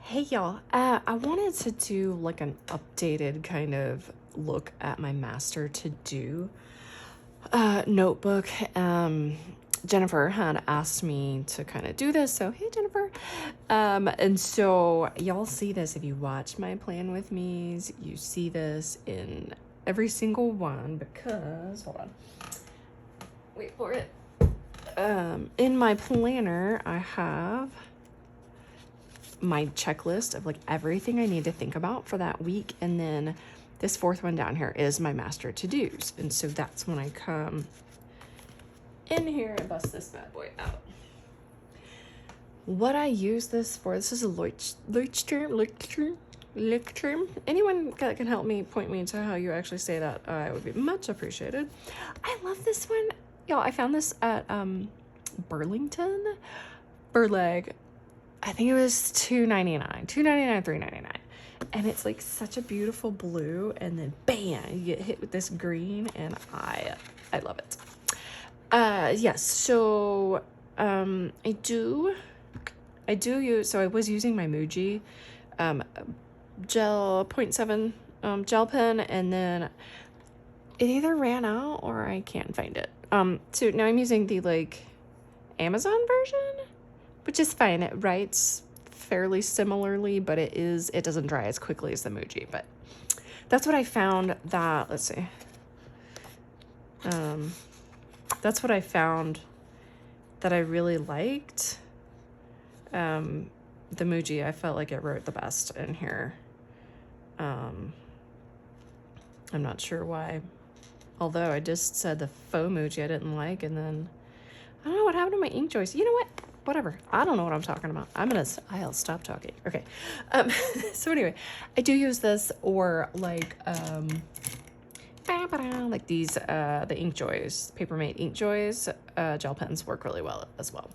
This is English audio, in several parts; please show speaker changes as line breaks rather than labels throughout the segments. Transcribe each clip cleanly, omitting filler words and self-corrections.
Hey y'all, I wanted to do like an updated kind of look at my master to do notebook. Jennifer had asked me to kind of do this, so hey Jennifer. And so y'all see this if you watch my plan with me's, you see this in every single one because hold on. Wait for it. In my planner, I have my checklist of like everything I need to think about for that week, and then this fourth one down here is my master to-dos. And so that's when I come in here and bust this bad boy out. What I use this for, this is a Leuchtturm. Anyone that can help me point me to how you actually say that, I would be much appreciated. I love this one. Y'all, I found this at Burlington. Burleg. I think it was $2.99, $3.99. And it's like such a beautiful blue, and then bam, you get hit with this green, and I love it. Yes, so I do use, so I was using my Muji gel 0.7 gel pen, and then it either ran out or I can't find it. So now I'm using the like Amazon version, which is fine. It writes fairly similarly, but it doesn't dry as quickly as the Muji. But that's what I found that, let's see. That's what I found that I really liked. The Muji, I felt like it wrote the best in here. I'm not sure why. Although I just said the faux Muji I didn't like, and then I don't know what happened to my ink choice. You know what? Whatever. I don't know what I'm talking about. I'll stop talking. Okay. So anyway, I do use this, or like these, the Ink Joys, Papermate Ink Joys, gel pens work really well as well.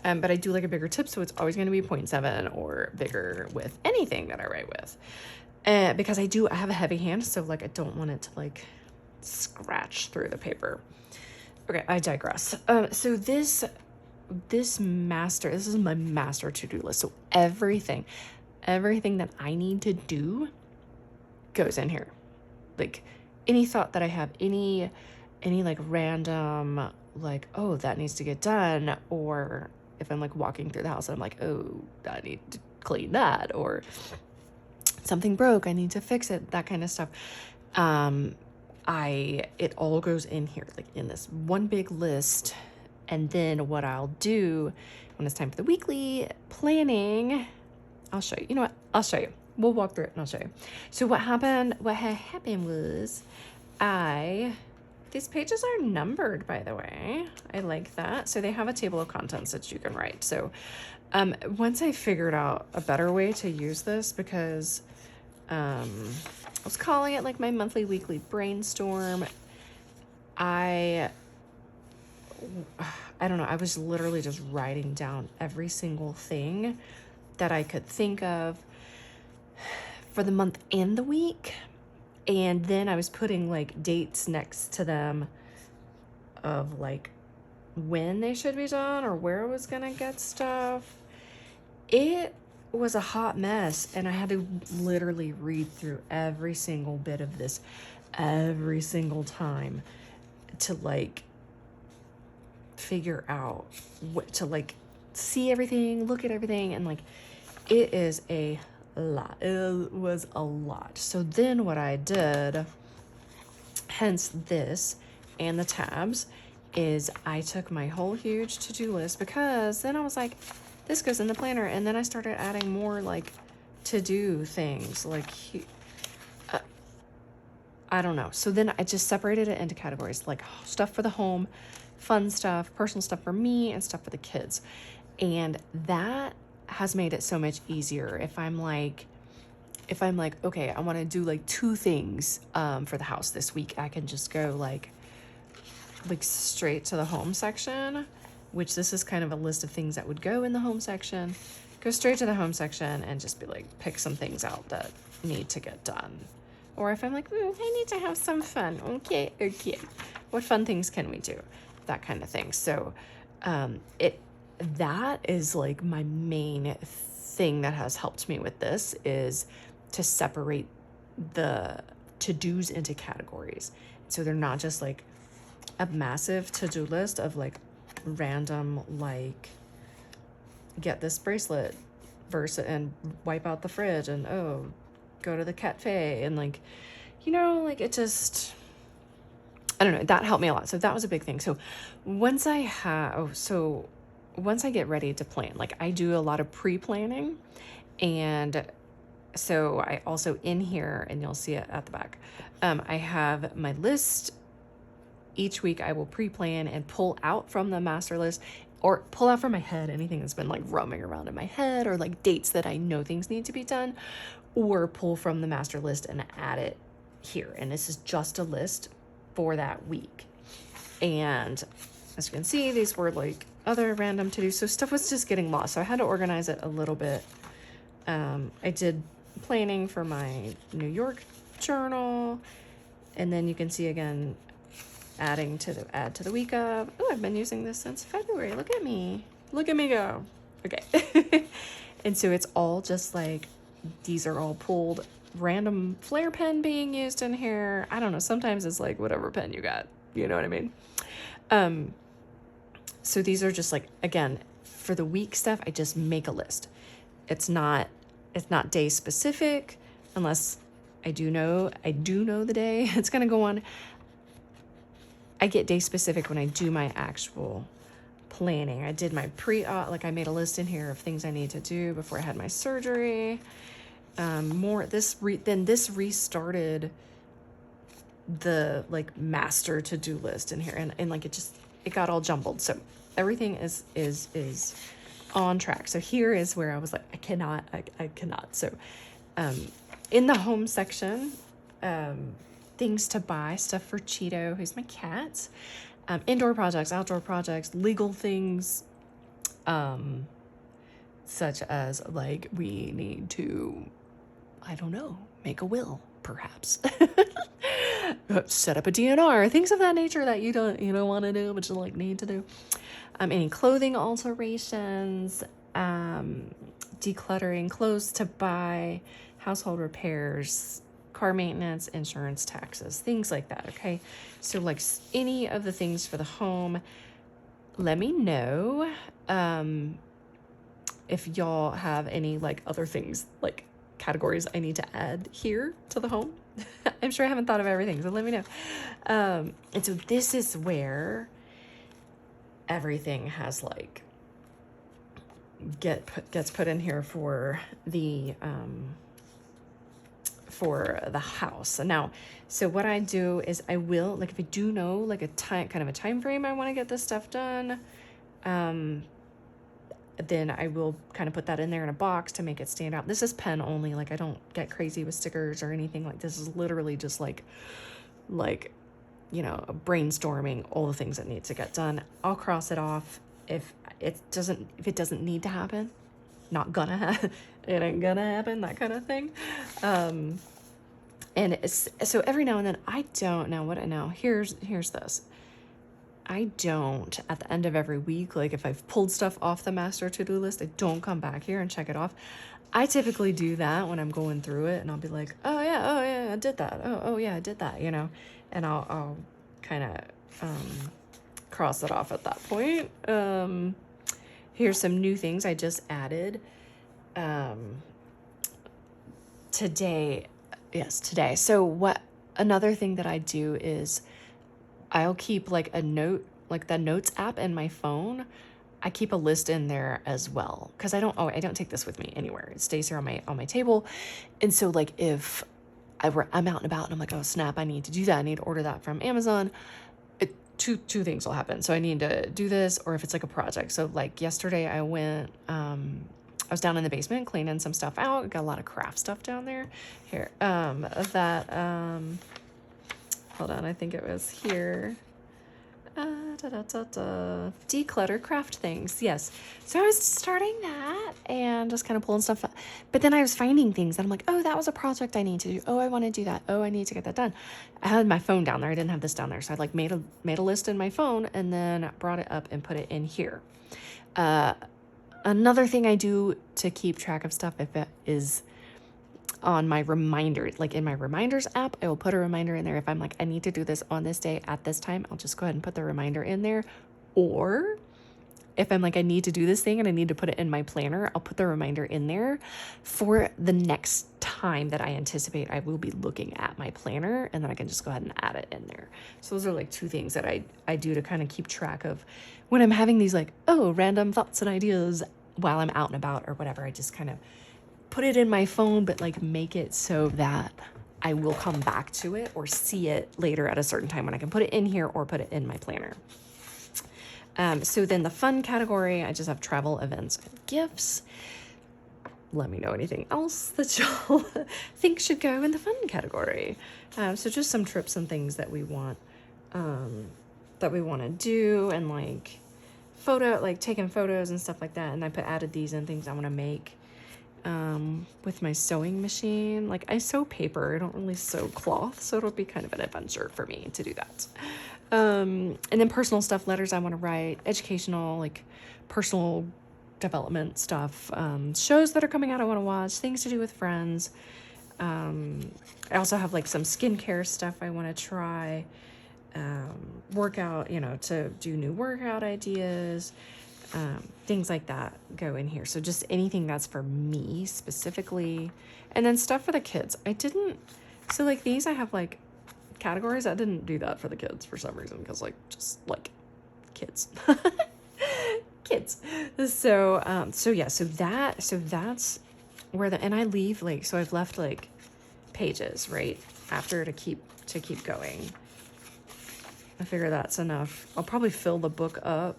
But I do like a bigger tip, so it's always going to be 0.7 or bigger with anything that I write with. Because I have a heavy hand, so like I don't want it to like scratch through the paper. Okay, I digress. So this is my master to-do list. So everything that I need to do goes in here. Like any thought that I have, any like random, like, oh, that needs to get done. Or if I'm like walking through the house and I'm like, oh, I need to clean that, or something broke, I need to fix it, that kind of stuff. It all goes in here, like in this one big list. And then what I'll do when it's time for the weekly planning, I'll show you. You know what? I'll show you. We'll walk through it and I'll show you. So what happened was these pages are numbered, by the way. I like that. So they have a table of contents that you can write. So once I figured out a better way to use this, because I was calling it like my monthly weekly brainstorm, I don't know, I was literally just writing down every single thing that I could think of for the month and the week. And then I was putting like dates next to them of like when they should be done or where I was gonna get stuff. It was a hot mess, and I had to literally read through every single bit of this every single time to like figure out what to like see everything, look at everything, and like it is a lot. It was a lot. So then what I did, hence this and the tabs, is I took my whole huge to-do list, because then I was like, this goes in the planner, and then I started adding more like to-do things, like I don't know. So then I just separated it into categories, like stuff for the home, fun stuff, personal stuff for me, and stuff for the kids. And that has made it so much easier. If I'm like, okay, I want to do like 2 things for the house this week, I can just go like straight to the home section, which this is kind of a list of things that would go in the home section. Go straight to the home section and just be like, pick some things out that need to get done. Or if I'm like, I need to have some fun. Okay. What fun things can we do? That kind of thing. So that is like my main thing that has helped me with this is to separate the to-dos into categories. So they're not just like a massive to-do list of like random, like get this bracelet versus and wipe out the fridge and go to the cafe and like, like it just, I don't know, that helped me a lot. So that was a big thing. So once I get ready to plan, like I do a lot of pre-planning, and so I also in here, and you'll see it at the back, I have my list. Each week I will pre-plan and pull out from the master list, or pull out from my head anything that's been like roaming around in my head, or like dates that I know things need to be done, or pull from the master list and add it here. And this is just a list for that week. And as you can see, these were like other random to-do. So stuff was just getting lost. So I had to organize it a little bit. I did planning for my New York journal. And then you can see again, add to the week of. Oh, I've been using this since February. Look at me go. Okay. And so it's all just like, these are all pulled, random Flair pen being used in here. I don't know. Sometimes it's like whatever pen you got, you know what I mean? So these are just like, again, for the week stuff, I just make a list. It's not day specific unless I do know the day it's going to go on. I get day specific when I do my actual planning. I did my I made a list in here of things I need to do before I had my surgery. This restarted the like master to-do list in here, and like it got all jumbled. So everything is on track. So here is where I was like, I cannot. So in the home section, things to buy, stuff for Cheeto, who's my cat, indoor projects, outdoor projects, legal things, such as like we need to, I don't know, make a will, perhaps. Set up a DNR, things of that nature that you don't want to do, but you like need to do. Any clothing alterations, decluttering, clothes to buy, household repairs, car maintenance, insurance, taxes, things like that. Okay. So like any of the things for the home, let me know, if y'all have any like other things, like categories I need to add here to the home. I'm sure I haven't thought of everything, so let me know. And so this is where everything has like gets put in here for the house. Now, so what I do is I will, like, if I do know like a time frame I want to get this stuff done, then I will kind of put that in there in a box to make it stand out. This is pen only. Like I don't get crazy with stickers or anything. Like this is literally just like brainstorming all the things that need to get done. I'll cross it off if it doesn't need to happen. Not gonna happen. It ain't gonna happen, that kind of thing. And so every now and then here's this. I don't, at the end of every week, like if I've pulled stuff off the master to-do list, I don't come back here and check it off. I typically do that when I'm going through it, and I'll be like, oh yeah, I did that. Oh yeah, I did that, and I'll kind of cross it off at that point. Here's some new things I just added today. Yes, today. So another thing that I do is I'll keep like a note, like the notes app in my phone. I keep a list in there as well, because I don't take this with me anywhere. It stays here on my table. And so like if I'm out and about and I'm like, oh snap, I need to do that. I need to order that from Amazon. Two things will happen. So I need to do this, or if it's like a project. So like yesterday I went, I was down in the basement cleaning some stuff out. Got a lot of craft stuff down there. Here, hold on, I think it was here. Declutter craft things. Yes. So I was starting that and just kind of pulling stuff up. But then I was finding things that I'm like, oh, that was a project I need to do. Oh, I want to do that. Oh, I need to get that done. I had my phone down there. I didn't have this down there. So I like made a list in my phone and then brought it up and put it in here. Another thing I do to keep track of stuff, if it is on my reminder, like in my reminders app, I will put a reminder in there. If I'm like, I need to do this on this day at this time, I'll just go ahead and put the reminder in there. Or if I'm like, I need to do this thing and I need to put it in my planner, I'll put the reminder in there for the next time that I anticipate I will be looking at my planner, and then I can just go ahead and add it in there. So those are like two things that I do to kind of keep track of when I'm having these like, random thoughts and ideas while I'm out and about or whatever. I just kind of put it in my phone, but like make it so that I will come back to it or see it later at a certain time when I can put it in here or put it in my planner. So then the fun category, I just have travel, events, and gifts. Let me know anything else that y'all think should go in the fun category. So just some trips and things that we want to do, and like taking photos and stuff like that. And I added these and things I want to make with my sewing machine. Like I sew paper, I don't really sew cloth, so it'll be kind of an adventure for me to do that. And then personal stuff, letters I want to write, educational, like personal development stuff, shows that are coming out I want to watch, things to do with friends. I also have like some skincare stuff I want to try, workout, to do new workout ideas. Things like that go in here. So just anything that's for me specifically. And then stuff for the kids. So like these I have like categories. I didn't do that for the kids for some reason, because like just like kids. Kids. So that's where and I leave so I've left like pages right after to keep going. I figure that's enough. I'll probably fill the book up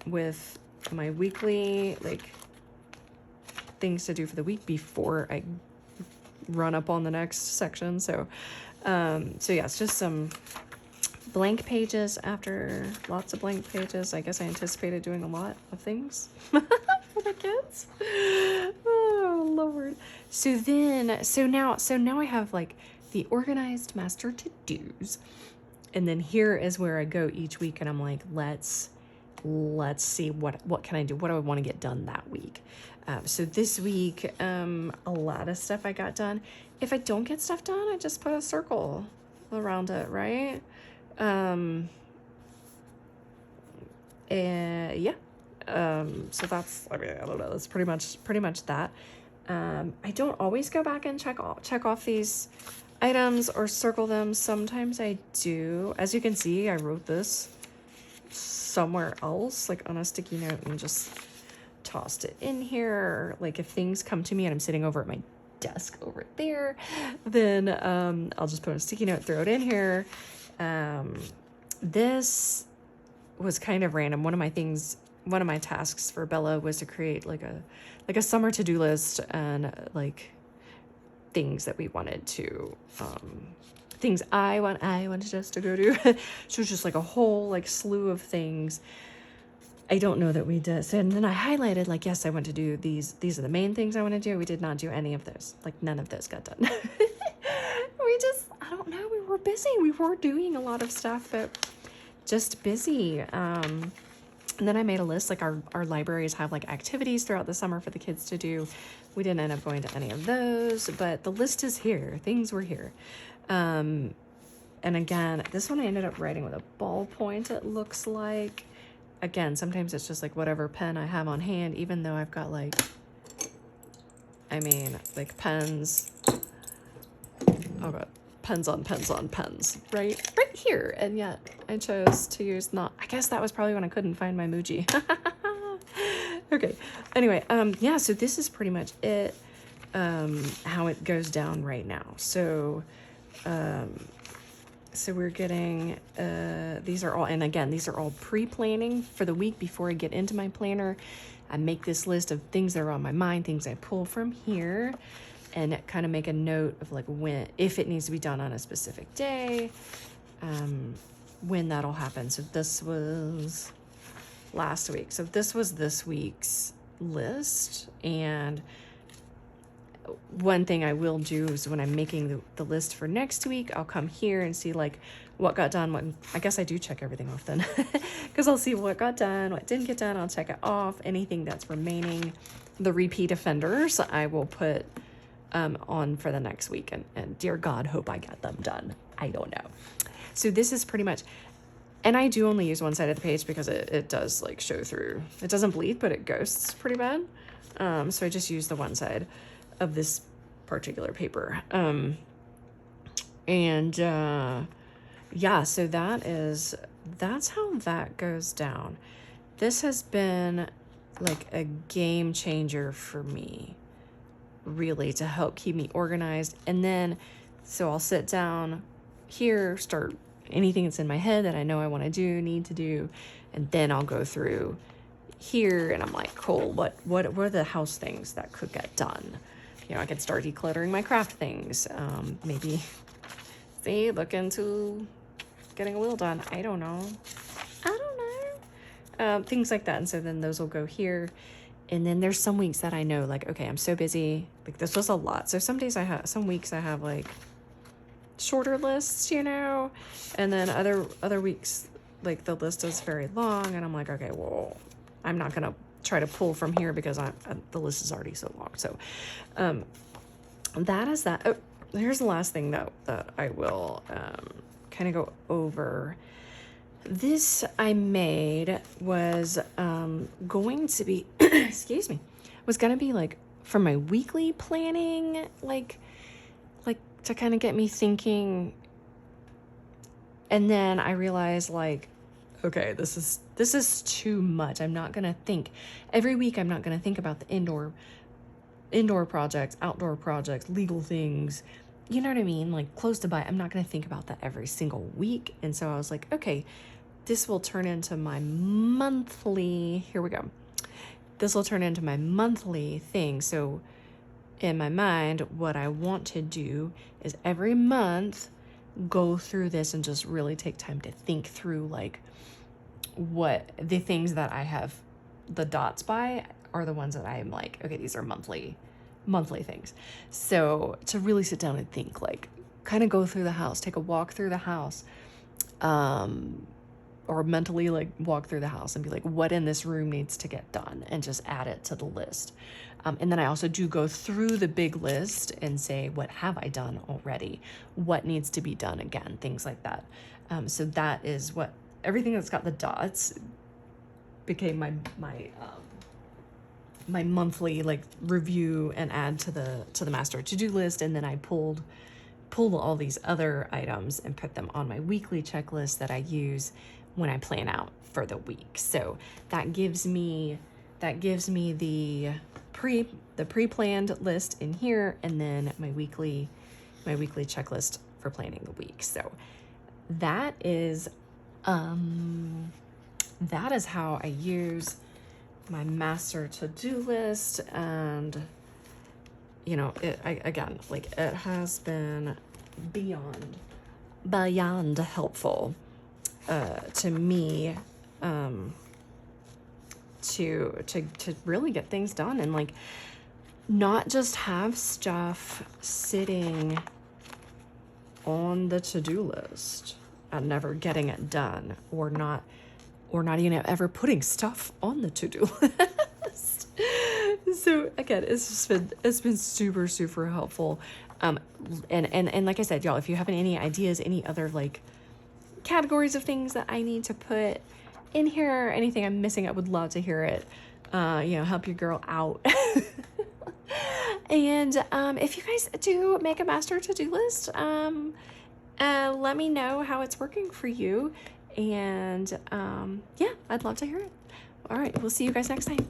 with my weekly things to do for the week before I run up on the next section. So it's just some blank pages after lots of blank pages. I guess I anticipated doing a lot of things for the kids. Oh Lord. So now I have like the organized master to-dos. And then here is where I go each week and I'm like, let's see what can I do? What do I want to get done that week? So this week, a lot of stuff I got done. If I don't get stuff done, I just put a circle around it, right? So that's, I don't know. That's pretty much that. I don't always go back and check off these items or circle them. Sometimes I do. As you can see, I wrote this somewhere else, like on a sticky note, and just tossed it in here. Like if things come to me and I'm sitting over at my desk over there, then I'll just put a sticky note, throw it in here. This was kind of random. One of my tasks for Bella was to create like a summer to-do list, and like things that we wanted to things I wanted us to go do. So it was just like a whole like slew of things. I don't know that we did. So, and then I highlighted like, yes, I want to do these are the main things I want to do. We did not do any of those. Like none of those got done. I don't know. We were busy. We were doing a lot of stuff, but just busy. And then I made a list, like our libraries have like activities throughout the summer for the kids to do. We didn't end up going to any of those, but the list is here. Things were here. And again, this one I ended up writing with a ballpoint, it looks like. Again, sometimes it's just like whatever pen I have on hand, even though I've got like pens. Oh God, pens on pens, right here. And yet I chose to use I guess that was probably when I couldn't find my Muji. Okay. Anyway, so this is pretty much it, how it goes down right now. So we're getting, these are all pre-planning for the week before I get into my planner. I make this list of things that are on my mind, things I pull from here, and kind of make a note of like if it needs to be done on a specific day, when that'll happen. So this was last week. So this was this week's list, and one thing I will do is when I'm making the list for next week, I'll come here and see like what got done. What, I guess I do check everything off then, because I'll see what got done, what didn't get done. I'll check it off. Anything that's remaining, the repeat offenders, I will put on for the next week. And dear God, hope I get them done. I don't know. So this is pretty much, and I do only use one side of the page because it does like show through. It doesn't bleed, but it ghosts pretty bad. So I just use the one side of this particular paper. Yeah, so that's how that goes down. This has been like a game changer for me, really, to help keep me organized. And then, so I'll sit down here, start anything that's in my head that I know I want to do, need to do, and then I'll go through here and I'm like, cool, what are the house things that could get done? You know, I could start decluttering my craft things. Maybe look into getting a wheel done. I don't know. Things like that. And so then those will go here. And then there's some weeks that I know, like, okay, I'm so busy. Like, this was a lot. So some weeks I have like shorter lists, you know, and then other weeks, like the list is very long and I'm like, okay, well, I'm not going to try to pull from here because the list is already so long. So, that is that. Oh, here's the last thing that I will, kind of go over. This I made was, going to be, excuse me, was going to be like for my weekly planning, like to kind of get me thinking. And then I realized like, okay, this is too much. I'm not going to think every week. I'm not going to think about the indoor projects, outdoor projects, legal things, you know what I mean? Like close to buy. I'm not going to think about that every single week. And so I was like, okay, this will turn into my monthly, here we go. This will turn into my monthly thing. So in my mind, what I want to do is every month go through this and just really take time to think through like what the things that I have the dots by are the ones that I'm like, okay, these are monthly things. So to really sit down and think, like kind of go through the house, take a walk through the house, or mentally like walk through the house and be like, what in this room needs to get done, and just add it to the list. And then I also do go through the big list and say, what have I done already? What needs to be done again? Things like that. So that is what everything that's got the dots became my monthly like review and add to the master to-do list. And then I pulled all these other items and put them on my weekly checklist that I use when I plan out for the week. So that gives me the pre-planned list in here, and then my weekly checklist for planning the week. So that is how I use my master to-do list. And you know, it has been beyond helpful to me, to really get things done and like not just have stuff sitting on the to-do list and never getting it done, or not even ever putting stuff on the to-do list. So again, it's been super, super helpful. And like I said, y'all, if you have any ideas, any other like categories of things that I need to put in here, or anything I'm missing, I would love to hear it. Help your girl out. And if you guys do make a master to-do list, let me know how it's working for you. And I'd love to hear it. All right, we'll see you guys next time.